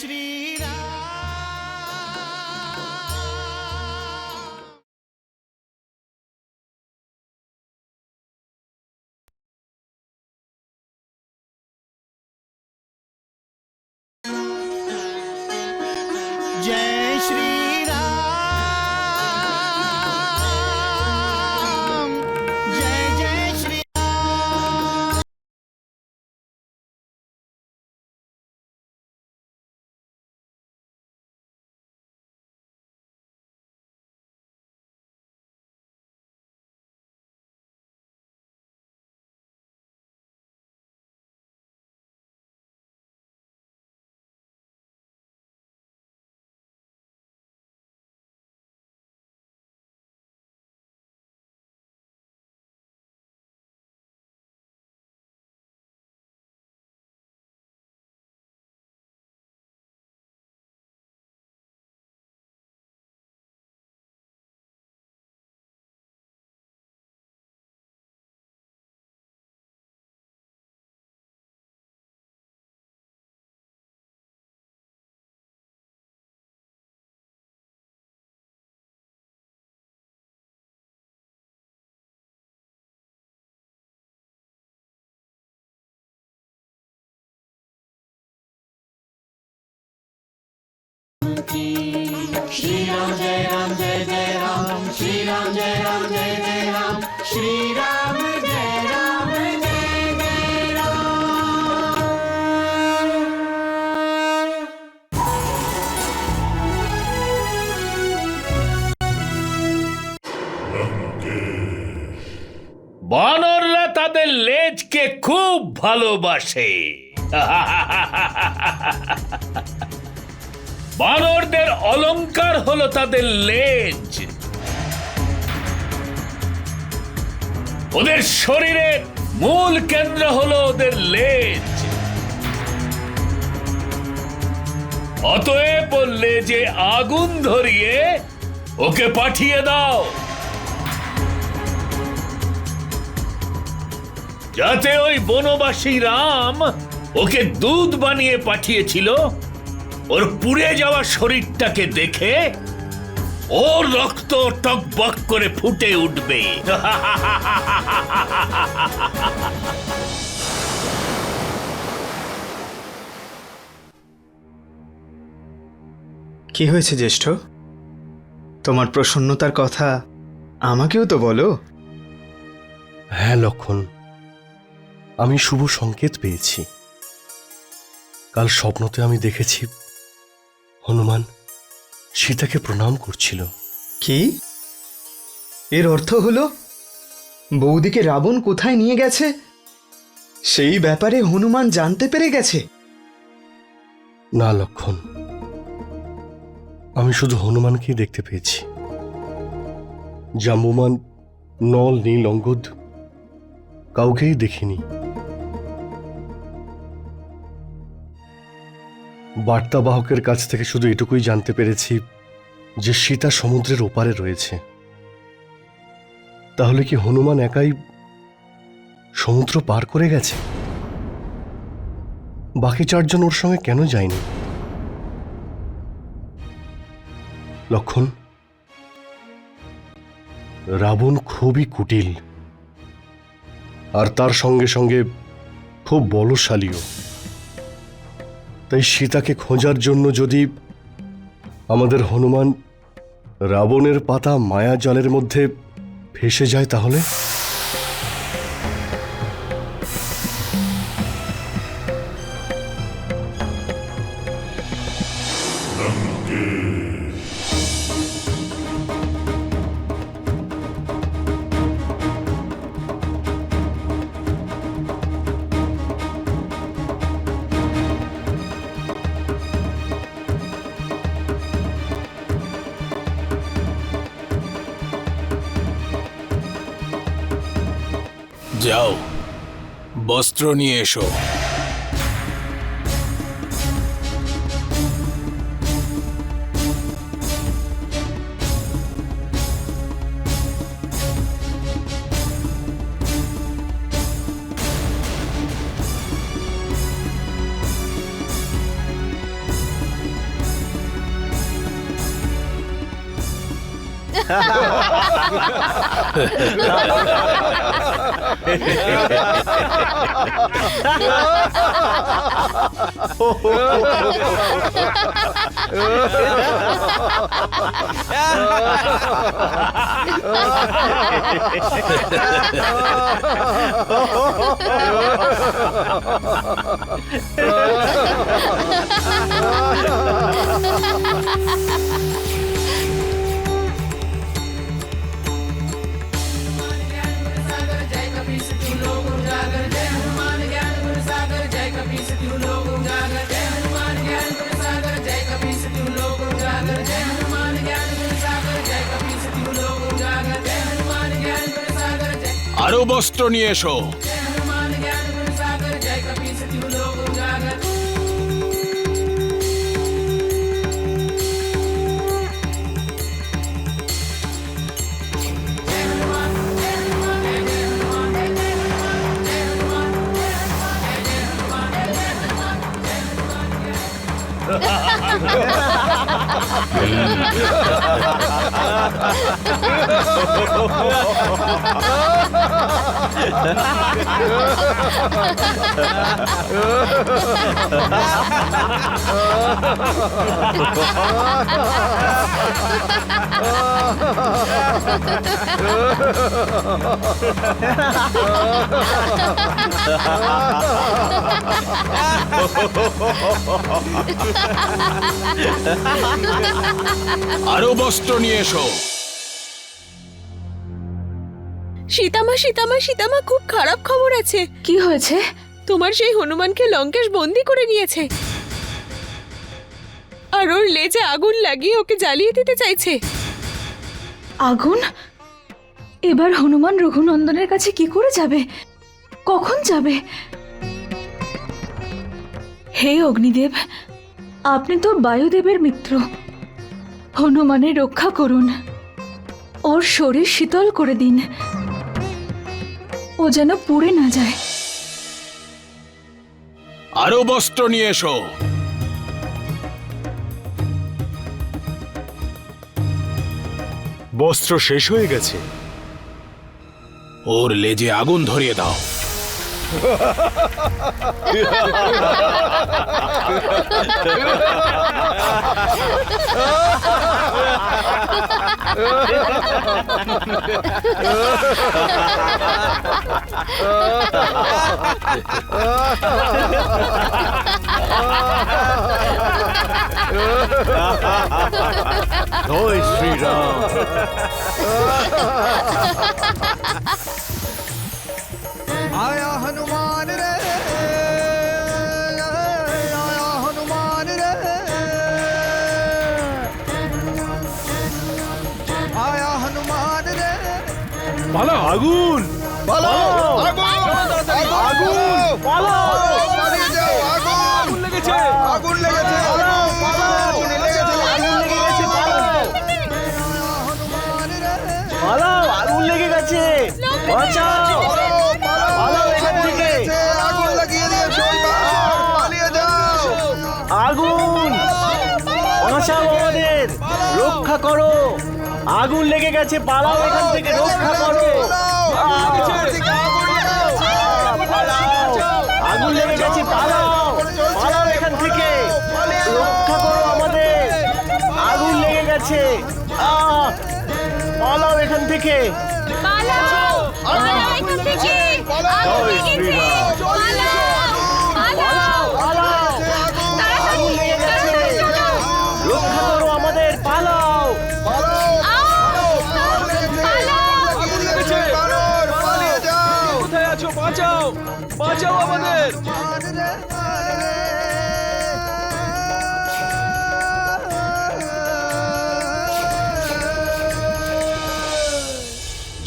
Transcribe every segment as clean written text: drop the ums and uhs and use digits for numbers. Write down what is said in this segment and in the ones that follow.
श्री राम। जय श्री राम, जय जय श्री राम। श्री राम जय राम जय जय राम, श्री राम जय राम जय जय राम, श्री राम जय राम जय जय राम। বানররা তাদের লেজকে খুব ভালোবাসে। বানরদের অলংকার হলো তাদের লেজ। ওদের শরীরের মূল কেন্দ্র হলো ওদের লেজ। অতএব ওর লেজে আগুন ধরিয়ে ওকে পাঠিয়ে দাও, যাতে ওই বনবাসী রাম ওকে দুধ বানিয়ে পাঠিয়েছিল, ওর পুড়ে যাওয়া শরীরটাকে দেখে ওর রক্ত টকবক করে ফুটে উঠবে। কি হয়েছে জ্যেষ্ঠ? তোমার প্রসন্নতার কথা আমাকেও তো বলো। হ্যাঁ লক্ষণ, আমি শুভ সংকেত পেয়েছি। কাল স্বপ্নতে আমি দেখেছি হনুমান সীতাকে প্রণাম করছিল। কি? এর অর্থ হলো বৌদিকে রাবণ কোথায় নিয়ে গেছে সেই ব্যাপারে হনুমান জানতে পেরে গেছে? না লক্ষণ, আমি শুধু হনুমানকেই দেখতে পেয়েছি। জাম্বুমান, নল, নীল, অঙ্গদ কাউকেই দেখিনি। বার্তাবাহকের কাছ থেকে শুধু এটুকুই জানতে পেরেছি যে সীতা সমুদ্রের ওপারে রয়েছে। তাহলে কি হনুমান একাই সমুদ্র পার করে গেছে? বাকি চারজন ওর সঙ্গে কেন যায়নি? লক্ষণ, রাবণ খুবই কুটিল, আর তার সঙ্গে সঙ্গে খুব বলশালীও। তাই সীতাকে খোঁজার জন্য যদি আমাদের হনুমান রাবণের পাতা মায়া জালের মধ্যে ফেসে যায়, তাহলে যাও, বস্ত্র নিয়ে এসো। আরো বস্ত্র নিয়ে এসো। আরো বস্ত্র নিয়ে এসো। সীতামা সীতামা সীতামা, খুব খারাপ খবর আছে। কি হয়েছে? তোমার সেই হনুমানকে লঙ্কেশ বন্দি করে নিয়েছে, আর ওর লেজে আগুন লাগিয়ে ওকে জ্বালিয়ে দিতে চাইছে। আগুন? এবার হনুমান রঘুনন্দনের কাছে কি করে যাবে? কখন যাবে? হে অগ্নিদেব, আপনি তো বায়ুদেবের মিত্র, হনুমানের রক্ষা করুন, ওর শরীর শীতল করে দিন, ও যেন পুড়ে না যায়। আরো বস্ত্র নিয়ে এসো। বস্ত্র শেষ হয়ে গেছে। ওর লেজে আগুন ধরিয়ে দাও। জয় শ্রীরাম। आया हनुमान रे, आया हनुमान रे, आया हनुमान रे। পালা, আগুন পালিয়ে যাও, আগুন লেগেছে, আগুন লেগেছে, আগুন লেগে গেছে, বাঁচাও, পালাও এখান থেকে। আগুন লাগিয়ে দিয়েছে, পালিয়ে যাও। আগুন, বাঁচাও আমাদের, রক্ষা করো, আগুন লেগে গেছে, পালাও এখান থেকে, রক্ষা করো। আগুন লেগে গেছে, পালাও, পালাও এখান থেকে, রক্ষা করো আমাদের, আগুন লেগে গেছে, পালাও এখান থেকে। পালাও, পালাও এখান থেকে, আগুন লেগেছে, পালাও, পালাও, আগুন লেগে গেছে, রক্ষা করো আমাদের, পালাও। পালিয়ে যাও। কোথায় আছো? বাঁচাও, বাঁচাও আমাদের।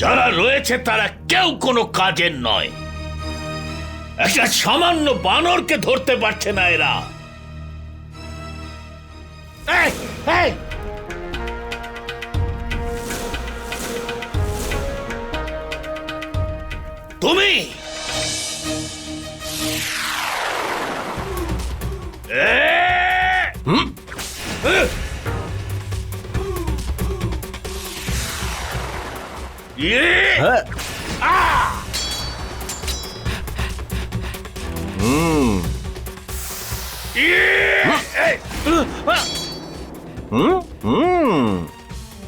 যারা রয়েছে তারা কেউ কোনো কাজের নয়। একটা সামান্য বানরকে ধরতে পারছে না এরা। এই, এই! তুমি ইয়ে! হ্যাঁ। ইয়ে! এই!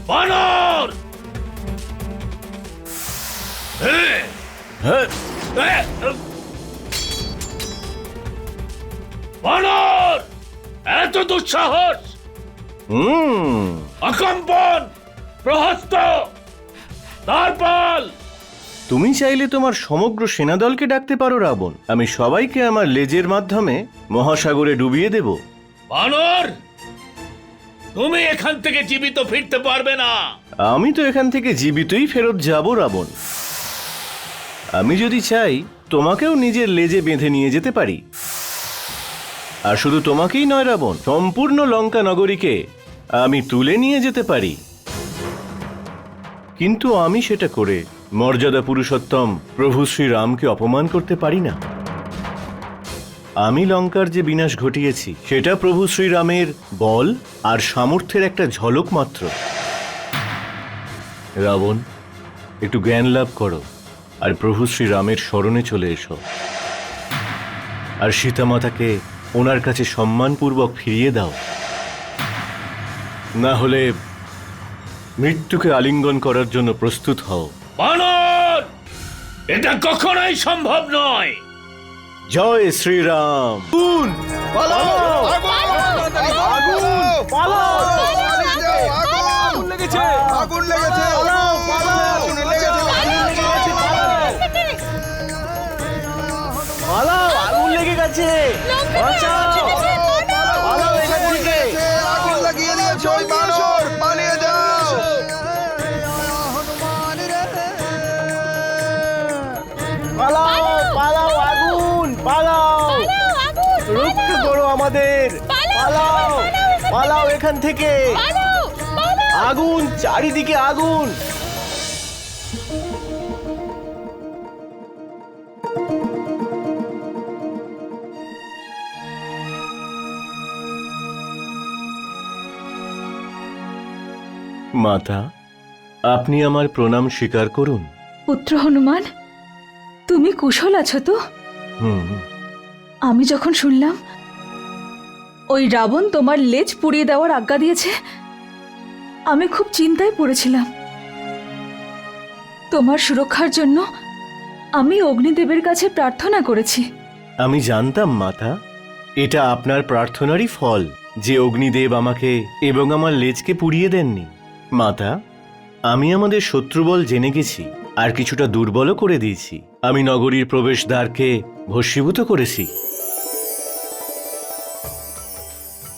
বানর! হ্যাঁ! হ্যাঁ। হ্যাঁ! বানর! এত দুঃসাহস! অকম্পন! প্রহস্ত! দ্বারপাল! তুমি চাইলে তোমার সমগ্র সেনাদলকে ডাকতে পারো রাবণ। আমি সবাইকে আমার লেজের মাধ্যমে মহাসাগরে ডুবিয়ে দেব। বানর! তুমি এখান থেকে জীবিত ফিরতে পারবে না। আমি তো এখান থেকে জীবিতই ফেরত যাব রাবণ। আমি যদি চাই তোমাকেও নিজের লেজে বেঁধে নিয়ে যেতে পারি। আর শুধু তোমাকেই নয় রাবণ, সম্পূর্ণ লঙ্কা নগরীকে আমি তুলে নিয়ে যেতে পারি। কিন্তু আমি সেটা করে মর্যাদা পুরুষোত্তম প্রভু শ্রীরামকে অপমান করতে পারি না। আমি লঙ্কার যে বিনাশ ঘটিয়েছি সেটা প্রভু শ্রীরামের বল আর সামর্থ্যের একটা ঝলক মাত্র। রাবণ, একটু জ্ঞান লাভ করো আর প্রভু শ্রীরামের শরণে চলে এসো। আর সীতামাতাকে ওনার কাছে সম্মানপূর্বক ফিরিয়ে দাও। না হলে মৃত্যুকে আলিঙ্গন করার জন্য প্রস্তুত হও। বানর! এটা কখনোই সম্ভব নয়। জয় শ্রীরাম। আগুন লেগেছে! আগুন লেগেছে! আগুন লেগে গেছে। আগুন লাগিয়ে দিয়েছে ওই বানর! পালিয়ে যাও! রক্ষা করো আমাদের। পালাও, পালাও এখান থেকে। আগুন, চারিদিকে আগুন। মাতা, আপনি আমার প্রণাম স্বীকার করুন। পুত্র হনুমান, তুমি কুশল আছো তো? হুম। আমি যখন শুনলাম ওই রাবণ তোমার লেজ পুড়িয়ে দেওয়ার আজ্ঞা দিয়েছে, আমি খুব চিন্তায় পড়েছিলাম। তোমার সুরক্ষার জন্য আমি অগ্নিদেবের কাছে প্রার্থনা করেছি। আমি জানতাম মাতা, এটা আপনার প্রার্থনারই ফল যে অগ্নিদেব আমাকে এবং আমার লেজকে পুড়িয়ে দেননি। মাতা, আমি আমাদের শত্রুবল জেনে গেছি আর কিছুটা দুর্বলও করে দিয়েছি। আমি নগরীর প্রবেশদ্বারকে ভস্মীভূত করেছি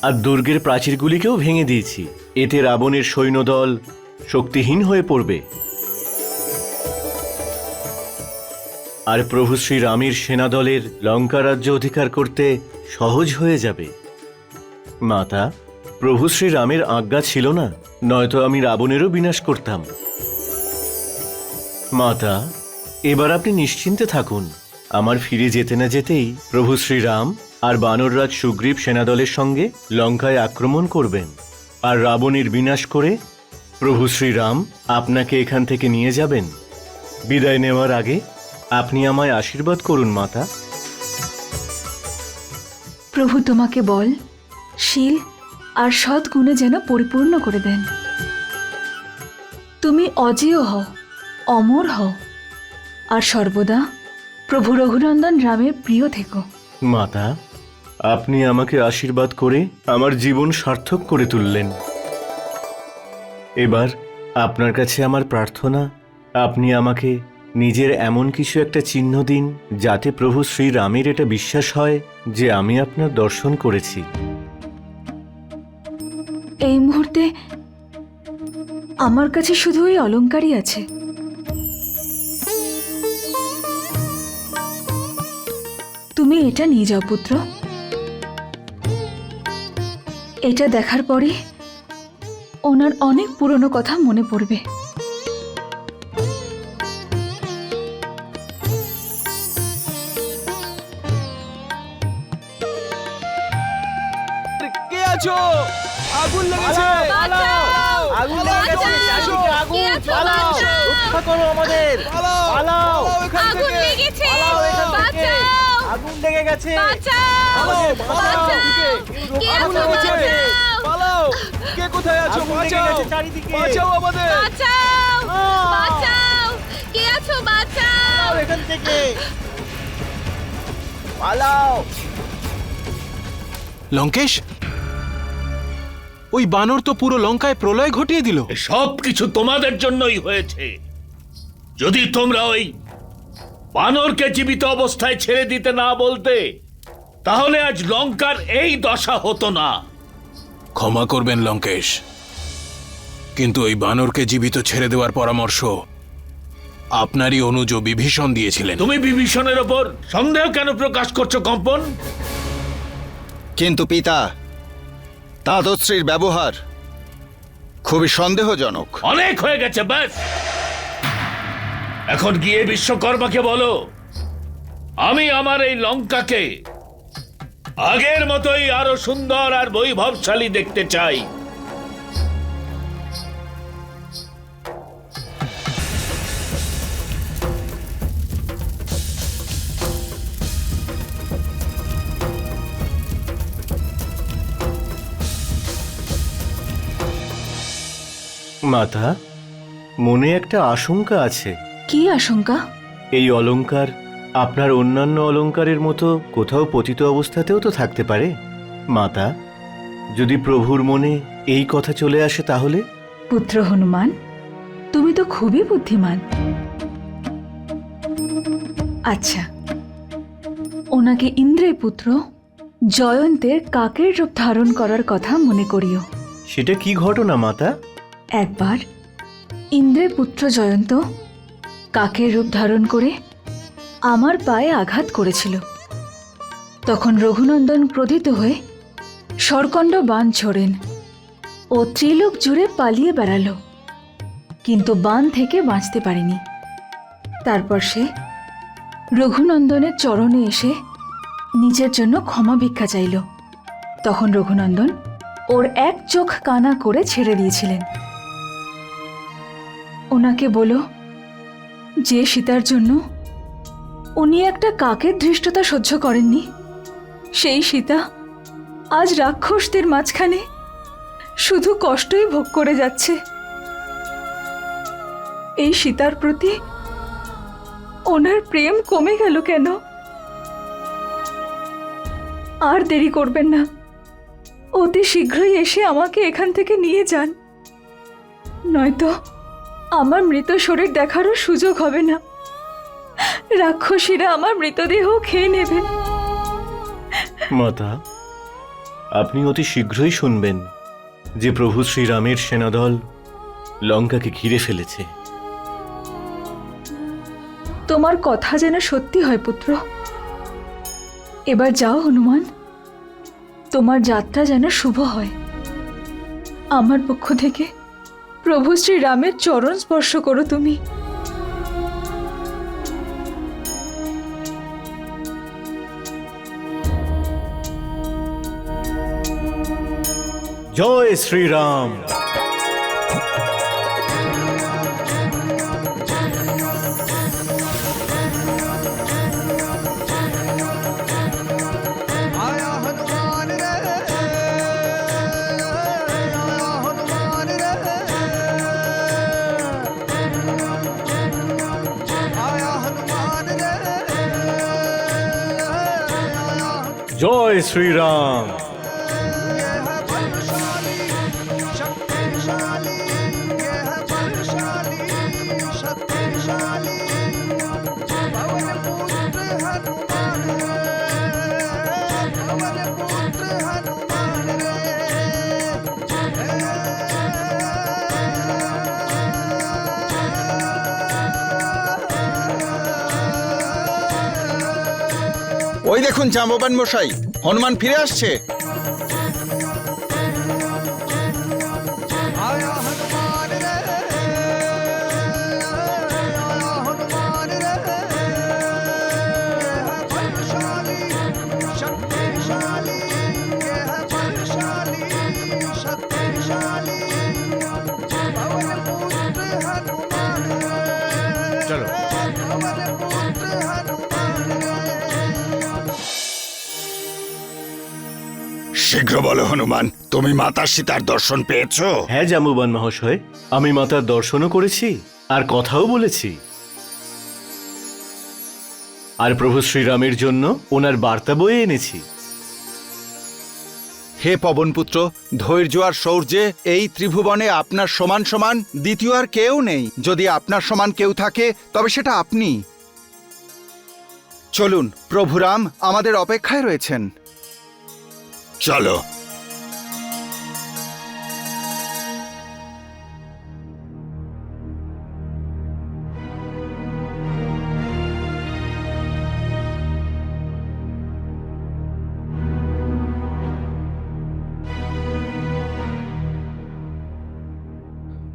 আর দুর্গের প্রাচীরগুলিকেও ভেঙে দিয়েছি। এতে রাবণের সৈন্যদল শক্তিহীন হয়ে পড়বে আর প্রভু শ্রীরামের সেনাদলের লঙ্কা রাজ্য অধিকার করতে সহজ হয়ে যাবে। মাতা, প্রভু শ্রীরামের আজ্ঞা ছিল না, নয়তো আমি রাবণেরও বিনাশ করতাম। মাতা, এবার আপনি নিশ্চিন্তে থাকুন। আমার ফিরে যেতে না যেতেই প্রভু শ্রীরাম আর বানররাজ সুগ্রীব সেনাদলের সঙ্গে লঙ্কায় আক্রমণ করবেন আর রাবণের বিনাশ করে প্রভু শ্রীরাম আপনাকে এখান থেকে নিয়ে যাবেন। বিদায় নেওয়ার আগে আপনি আমায় আশীর্বাদ করুন মাতা। প্রভু তোমাকে বল, শীল আর সৎ গুণে যেন পরিপূর্ণ করে দেন। তুমি অজেয় হও, অমর হও আর সর্বদা প্রভু রঘুনন্দন রামের প্রিয় থেকো। মাতা, আপনি আমাকে আশীর্বাদ করে আমার জীবন সার্থক করে তুললেন। এবার আপনার কাছে আমার প্রার্থনা, আপনি আমাকে নিজের এমন কিছু একটা চিহ্ন দিন যাতে প্রভু শ্রীরামের এটা বিশ্বাস হয় যে আমি আপনার দর্শন করেছি। এই মুহূর্তে আমার কাছে শুধু ওই অলংকারই আছে। তুমি এটা নিয়ে যাও পুত্র। এটা দেখার পরে ওনার অনেক পুরনো কথা মনে পড়বে। কে আছো? আগুন লেগেছে! আগুন লেগে গেছে, চারিদিকে আগুন, পালাও, রক্ষা করো আমাদের, পালাও এখান আগুন থেকে, লেগেছে, পালাও এখান থেকে, বাঁচাও, আগুন লেগে গেছে, বাঁচাও, পালাও, কে আগুন আছো, লেগেছে, বাঁচাও, পালাও, কে কোথায় আছো, আগুন লেগে বাঁচাও, গেছে চারিদিকে। বাঁচাও আমাদের, বাঁচাও, বাঁচাও, কে আছো, বাঁচাও। পালাও এখান থেকে, পালাও। লঙ্কেশ, ওই বানর তো পুরো লঙ্কায় প্রলয় ঘটিয়ে দিল। সব কিছু তোমাদের জন্যই হয়েছে। যদি তোমরা ওই বানরকে জীবিত অবস্থায় ছেড়ে দিতে না বলতে, তাহলে আজ লঙ্কার এই দশা হতো না। ক্ষমা করবেন লঙ্কেশ, কিন্তু ওই বানরকে জীবিত ছেড়ে দেওয়ার পরামর্শ আপনারই অনুজ বিভীষণ দিয়েছিলেন। তুমি বিভীষণের ওপর সন্দেহ কেন প্রকাশ করছো কম্পন? কিন্তু পিতা, তাঁতশ্রীর ব্যবহার খুবই সন্দেহজনক। অনেক হয়ে গেছে, ব্যাস। এখন গিয়ে বিশ্বকর্মাকে বলো, আমি আমার এই লঙ্কাকে আগের মতোই আরো সুন্দর আর বৈভবশালী দেখতে চাই। মাতা, মনে একটা আশঙ্কা আছে। কি আশঙ্কা? এই অলংকার আপনার অন্যান্য অলংকারের মতো কোথাও পতিত অবস্থাতেও তো থাকতে পারে। মাতা, যদি প্রভুর মনে এই কথা চলে আসে তাহলে? পুত্র হনুমান, তুমি তো খুবই বুদ্ধিমান। আচ্ছা, ওনাকে ইন্দ্রের পুত্র জয়ন্তের কাকের রূপ ধারণ করার কথা মনে করিও। সেটা কি ঘটনা মাতা? একবার ইন্দ্রের পুত্র জয়ন্ত কাকের রূপ ধারণ করে আমার পায়ে আঘাত করেছিল। তখন রঘুনন্দন ক্রোধিত হয়ে শরকণ্ড বাণ ছোড়েন ও ত্রিলোক জুড়ে পালিয়ে বেড়ালো, কিন্তু বাণ থেকে বাঁচতে পারেনি। তারপর সে রঘুনন্দনের চরণে এসে নিজের জন্য ক্ষমা ভিক্ষা চাইল। তখন রঘুনন্দন ওর এক চোখ কানা করে ছেড়ে দিয়েছিলেন। ওনাকে বলো, যে সীতার জন্য উনি একটা কাকের ধৃষ্টতা সহ্য করেননি, সেই সীতা আজ রাক্ষসদের মাঝখানে শুধু কষ্টই ভোগ করে যাচ্ছে। এই সীতার প্রতি ওনার প্রেম কমে গেল কেন? আর দেরি করবেন না, অতি শীঘ্রই এসে আমাকে এখান থেকে নিয়ে যান, নয়তো আমার মৃত শরীর দেখারও সুযোগ হবে না। রাক্ষসীরা আমার মৃতদেহ খেয়ে নেবেন। মাতা, আপনি অতি শীঘ্রই শুনবেন যে প্রভু শ্রীরামের সেনাদল লঙ্কাকে ঘিরে ফেলেছে। তোমার কথা যেন সত্যি হয় পুত্র। এবার যাও হনুমান, তোমার যাত্রা যেন শুভ হয়। আমার পক্ষ থেকে প্রভু শ্রীরামের চরণ স্পর্শ করো তুমি। জয় শ্রীরাম। आया हनुमान रे, आया हनुमान रे, आया हनुमान रे, आया জয় শ্রীরাম। ये है बलशाली शक्तिशाली, ये है बलशाली शक्तिशाली, पवन पुत्र हनुमान रे, पवन पुत्र हनुमान रे। ওই দেখুন জাম্ববান মশাই, হনুমান ফিরে আসছে। आया हनुमान रे, आया हनुमान रे, है बलशाली शक्तिशाली, ये है बलशाली शक्तिशाली, শীঘ্র বলো হনুমান, তুমি মাতা সীতার দর্শন পেয়েছো? হ্যাঁ জাম্বুবান মহাশয়, আমি মাতার দর্শনও করেছি আর কথাও বলেছি। আর প্রভু শ্রীরামের জন্য ওনার বার্তা বয়ে এনেছি। হে পবনপুত্র, ধৈর্য আর শৌর্যে এই ত্রিভুবনে আপনার সমান সমান দ্বিতীয় আর কেউ নেই। যদি আপনার সমান কেউ থাকে তবে সেটা আপনি। চলুন, প্রভু রাম আমাদের অপেক্ষায় রয়েছেন। চলো।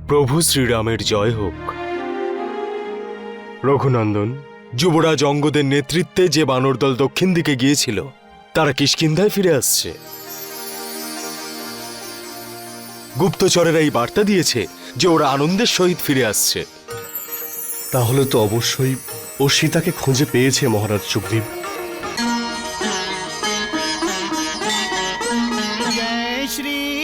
প্রভু শ্রীরামের জয় হোক। রঘুনন্দন, যুবরাজ অঙ্গদের নেতৃত্বে যে বানর দল দক্ষিণ দিকে গিয়েছিল তারা কিষ্কিন্ধায় ফিরে আসছে। গুপ্তচরেরা এই বার্তা দিয়েছে যে ওরা আনন্দের সহিত ফিরে আসছে। তাহলে তো অবশ্যই ও সীতাকে খুঁজে পেয়েছে মহারাজ সুগ্রীব। जय श्री